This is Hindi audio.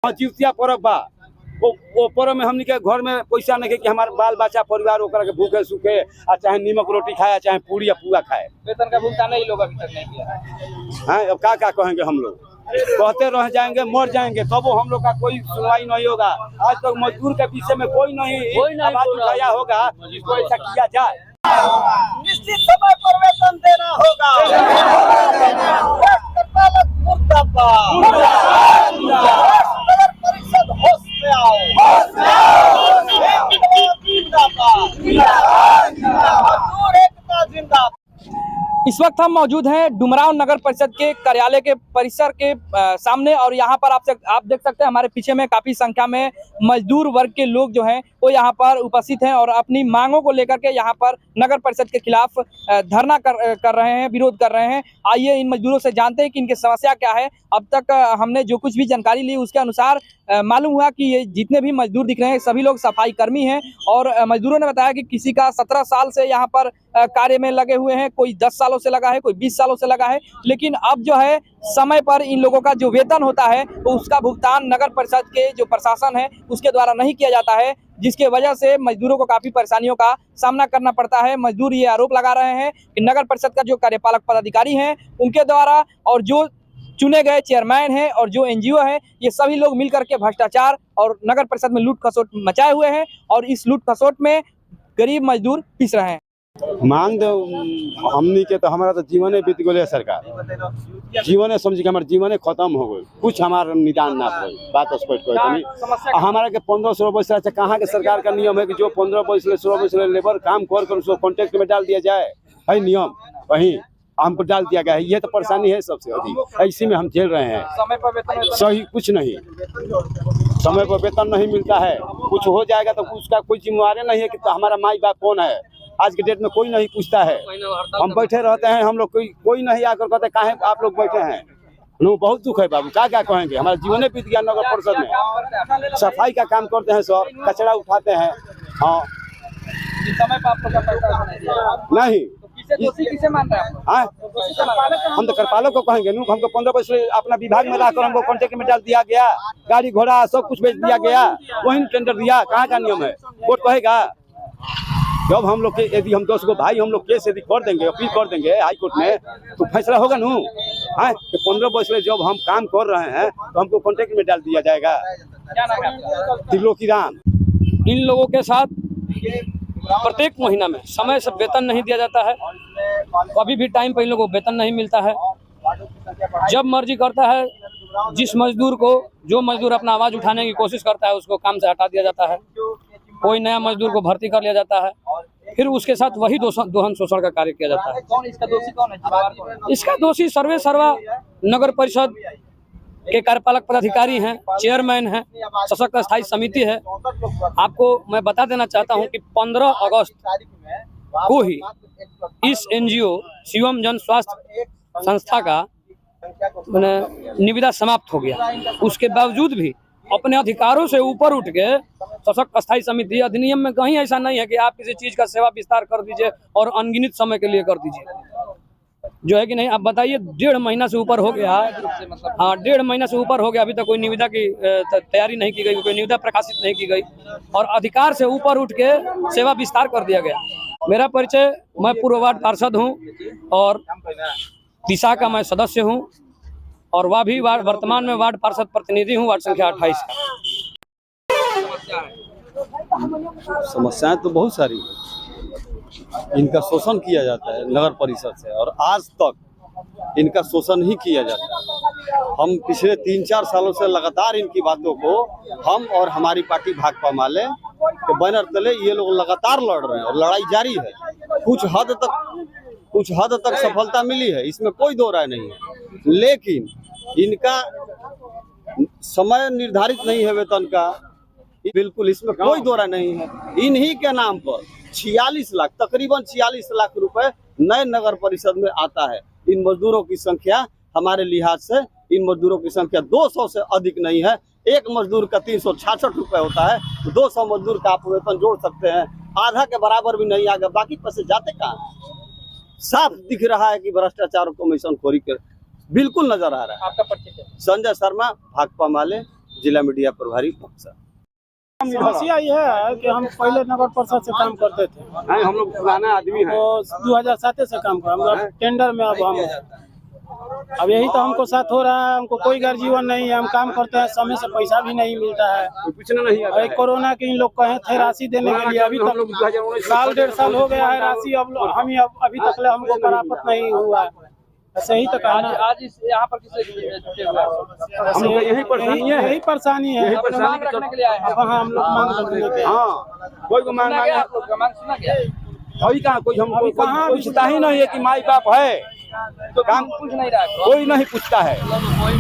जितिया पर्व बा वो पर्व में हमनी के घर में पैसा नहीं कि हमारे बाल बच्चा परिवार ओकरा के भूखे सूखे आ चाहे नीमक रोटी खाए चाहे पूरी या पुआ खाए। वेतन का भुगतान ही लोग अभी तक नहीं किया है। अब क्या कहेंगे हम लोग, कहते रह जाएंगे मर जाएंगे तब वो हम लोग का कोई सुनवाई नहीं होगा। आज तक मजदूर के विषय में कोई नहीं आवाज उठाया होगा जिसको ऐसा किया जाए। निश्चित समय पर वेतन देना होगा। नगर परिषद होश में आओ। मजदूर एकता जिंदाबाद। इस वक्त हम मौजूद हैं डुमरांव नगर परिषद के कार्यालय के परिसर के सामने और यहाँ पर आप देख सकते हैं हमारे पीछे में काफी संख्या में मजदूर वर्ग के लोग जो हैं वो यहाँ पर उपस्थित हैं और अपनी मांगों को लेकर के यहाँ पर नगर परिषद के खिलाफ धरना कर रहे हैं, विरोध कर रहे हैं। आइए इन मजदूरों से जानते हैं कि इनकी समस्या क्या है। अब तक हमने जो कुछ भी जानकारी ली उसके अनुसार मालूम हुआ कि ये जितने भी मजदूर दिख रहे हैं सभी लोग सफाई कर्मी हैं और मजदूरों ने बताया कि किसी का 17 साल से यहाँ पर कार्य में लगे हुए हैं, कोई 10 सालों से लगा है, कोई 20 सालों से लगा है, लेकिन अब जो है समय पर इन लोगों का जो वेतन होता है तो उसका भुगतान नगर परिषद के जो प्रशासन है उसके द्वारा नहीं किया जाता है, जिसके वजह से मजदूरों को काफी परेशानियों का सामना करना पड़ता है। मजदूर ये आरोप लगा रहे हैं कि नगर परिषद का जो कार्यपालक पदाधिकारी हैं उनके द्वारा और जो चुने गए चेयरमैन हैं और जो एनजीओ है ये सभी लोग मिलकर के भ्रष्टाचार और नगर परिषद में लूट खसोट मचाए हुए हैं और इस लूट खसोट में गरीब मजदूर पिस रहे हैं। मांग दो हमनी के तो हमारा तो जीवन बीत गए, सरकार जीवन समझ के हमारे जीवन खत्म हो गए, कुछ हमारा निदान ना हो बात स्पष्ट हमारा के 1500 वर्ष से कहाँ के सरकार का नियम है कि जो 15 वर्ष 16 वर्ष लेबर काम कर उसको कॉन्ट्रैक्ट में डाल दिया जाए, है नियम वही हमको डाल दिया गया है। ये तो परेशानी है सबसे अधिक, इसी में हम झेल रहे हैं। समय पर वेतन सही कुछ नहीं, समय पर वेतन नहीं मिलता है, कुछ हो जाएगा तो उसका कोई जिम्मेवारी नहीं है कि तो हमारा माई बाप कौन है। आज के डेट में कोई नहीं पूछता है, हम बैठे रहते हैं, हम लोग कोई नहीं आकर कहते काहे आप लोग बैठे हैं। नो बहुत दुख है बाबू, क्या कहेंगे, हमारा जीवन बीत गया। नगर परिषद में सफाई का काम करते हैं सर, कचरा उठाते हैं। हाँ समय पर आपको नहीं किसे मान रहे हैं हम तो कार्यपालक को कहेंगे नू, हमको 15 वर्ष अपना विभाग में लाकर हमको कॉन्ट्रैक्ट में डाल दिया गया, गाड़ी घोड़ा सब कुछ बेच दिया गया, वही टेंडर दिया। कहाँ का नियम है, कोर्ट कहेगा जब हम लोग के यदि हम 10 गो भाई हम लोग केस यदि कर देंगे, अपील कर देंगे हाई कोर्ट में तो फैसला होगा नू। हाँ 15 वर्ष में जब हम काम कर रहे हैं तो हमको कॉन्ट्रैक्ट में डाल दिया जाएगा। क्या नाम है? त्रिलोकी राम। इन लोगों के साथ प्रत्येक महीना में समय से वेतन नहीं दिया जाता है, कभी भी टाइम पर इन लोगों को वेतन नहीं मिलता है। जब मर्जी करता है जिस मजदूर को, जो मजदूर अपना आवाज उठाने की कोशिश करता है उसको काम से हटा दिया जाता है, कोई नया मजदूर को भर्ती कर लिया जाता है, फिर उसके साथ वही दोहन शोषण का कार्य किया जाता है। कौन इसका दोषी कौन है? इसका दोषी सर्वे सर्वा नगर परिषद के कार्यपालक पदाधिकारी हैं, चेयरमैन हैं, सशक्त स्थायी समिति है। आपको मैं बता देना चाहता हूं कि 15 अगस्त को ही इस एनजीओ शिवम जन स्वास्थ्य संस्था का निविदा समाप्त हो गया। उसके बावजूद भी अपने अधिकारों से ऊपर उठ के सशक्त स्थायी समिति अधिनियम में कहीं ऐसा नहीं है कि आप किसी चीज का सेवा विस्तार कर दीजिए और अनगिनत समय के लिए कर दीजिए, जो है कि नहीं। आप बताइए 1.5 महीना से ऊपर हो गया। हाँ 1.5 महीना से ऊपर हो गया, अभी तक कोई निविदा की तैयारी नहीं की गई, कोई निविदा प्रकाशित नहीं की गई और अधिकार से ऊपर उठ के सेवा विस्तार कर दिया गया। मेरा परिचय, मैं पूर्व वार्ड पार्षद हूँ और दिशा का मैं सदस्य हूँ और वह भी वर्तमान में वार्ड पार्षद प्रतिनिधि हूँ, वार्ड संख्या 28 समस्याएं तो बहुत सारी है। इनका शोषण किया जाता है नगर परिषद से और आज तक इनका शोषण ही किया जाता है। हम पिछले 3-4 सालों से लगातार इनकी बातों को हम और हमारी पार्टी भाकपा माले के बैनर तले ये लोग लगातार लड़ रहे हैं और लड़ाई जारी है। कुछ हद तक सफलता मिली है, इसमें कोई दो राय नहीं है, लेकिन इनका समय निर्धारित नहीं है वेतन का, बिल्कुल इसमें कोई दो राय नहीं है। इन्हीं के नाम पर 46 लाख तकरीबन 46 लाख रुपए नए नगर परिषद में आता है। इन मजदूरों की संख्या हमारे लिहाज से इन मजदूरों की संख्या 200 से अधिक नहीं है। एक मजदूर का 366 रुपए होता है, तो 200 मजदूर का आप वेतन जोड़ सकते हैं, आधा के बराबर भी नहीं आगे, बाकी पैसे जाते कहाँ? साफ दिख रहा है कि भ्रष्टाचार कमीशन खोरी के बिल्कुल नजर आ रहा है। आपका परिचय? संजय शर्मा, भाकपा माले, जिला मीडिया प्रभारी बक्सर। समस्या यह है कि हम पहले नगर परिषद से काम करते थे, हम लोग पुराना आदमी हैं। तो 2007 से काम कर, हम टेंडर में अब यही तो हमको साथ हो रहा है। हमको कोई गर्जीवन नहीं है, हम काम करते हैं, समय से पैसा भी नहीं मिलता है। कुछ नहीं और कोरोना के इन लोग कहे थे राशि देने के लिए, अभी तक साल 1.5 साल हो गया है राशि, अभी तक हमको प्राप्त नहीं हुआ है। ऐसे ही तो कहना आज इस यहाँ पर किससे जुटे हुए हैं? हम लोग का यही परेशानी है। यही परेशानी है। अपने मांग रखने के लिए आए हैं। अब हाँ, हम लोग मांग रखने के लिए। हाँ, कोई को मांग सुना गया आप लोग का मांग सुना गया? अभी कहाँ कोई हमको अभी कहाँ पूछता ही नहीं है कि माई बाप है, तो काम पूछ नहीं रहा है। कोई नहीं पूछता है। कोई